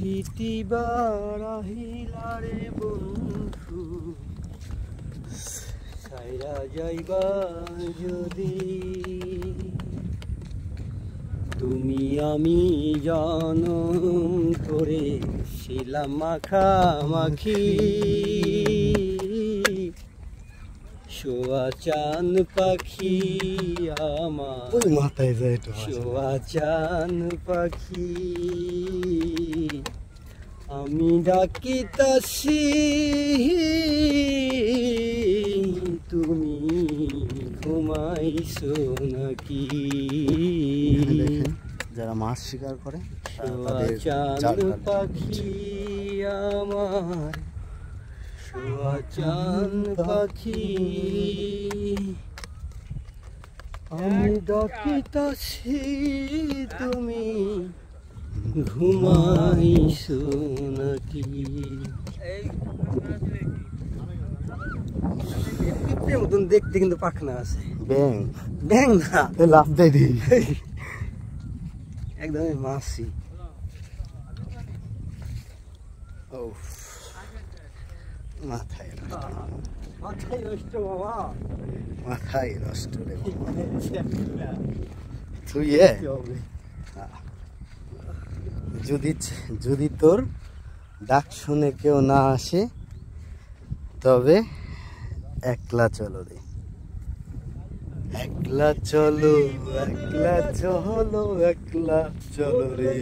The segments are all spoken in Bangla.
রীতি বারাহিলারে বন্ধু সাইরা যাইবা যদি তুমি আমি জনম করে ছিলাম মাখামাখি শোয়া চান পাখি আমার মাথায় যায় শোয়া চান পাখি আমি ডাকিতাছি তুমি ঘুমাইছো নাকি যারা মাছ শিকার করে শোয়া চান পাখি আমার শোয়া চান পাখি আমি ডাকিতাছি তুমি ঘুমাইছো নাকি মতন দেখতে কিন্তু পাখনা আছে ব্যাং ব্যাং না লাভ দেয় দি একদমই মাছি ও মাথায় মাথায় নষ্ট বাবা মাথায় নষ্ট রে তুই যদি তোর ডাক শুনে কেউ না আসে তবে একলা চলো রে একলা চলো একলা চলো একলা চলো রে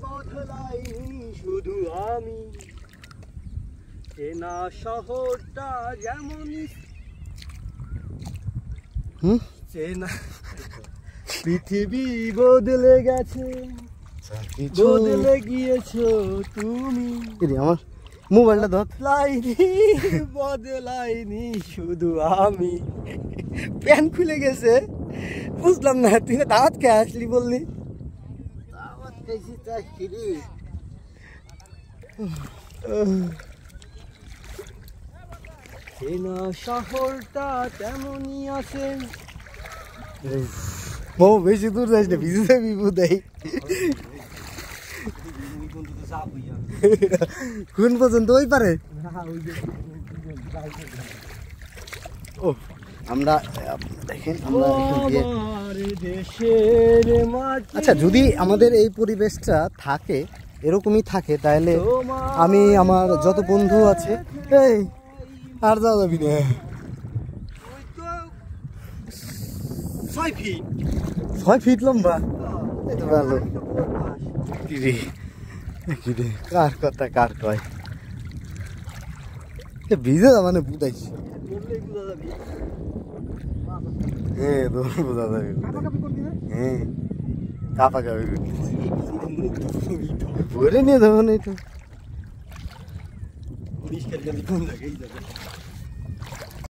বদলাইনি শুধু আমি চেনা শহরটা যেমন চেনা পৃথিবী বদলে গেছে বদলে গিয়েছো তুমি আমার মোবাইলটা ধর বদলাইনি শুধু আমি প্যান্ট খুলে গেছে বুঝলাম না তুই দাওয়াত কে আসলি বললি দাওয়াত খেয়েছি তাই ফিরি চেনা শহরটা তেমনই আছে বউ বেশি দূর যাইস না ভিজে যাবি বুধাই কোন পর্যন্ত ওই পারে ও আমরা দেখেন আমরা আচ্ছা যদি আমাদের এই পরিবেশটা থাকে এরকমই থাকে তাহলে আমি আমার যত বন্ধু আছে এই আর যাওয়া যাবি না 6 ফিট লম্বা এটা ভালো কিরে কিরে কার কথা কার কয় ভিজে মানে বুঝাইছি হ্যাঁ তোর বোঝা যাবে হ্যাঁ কাপা কাপি ভরে নিয়ে যাবো না এটা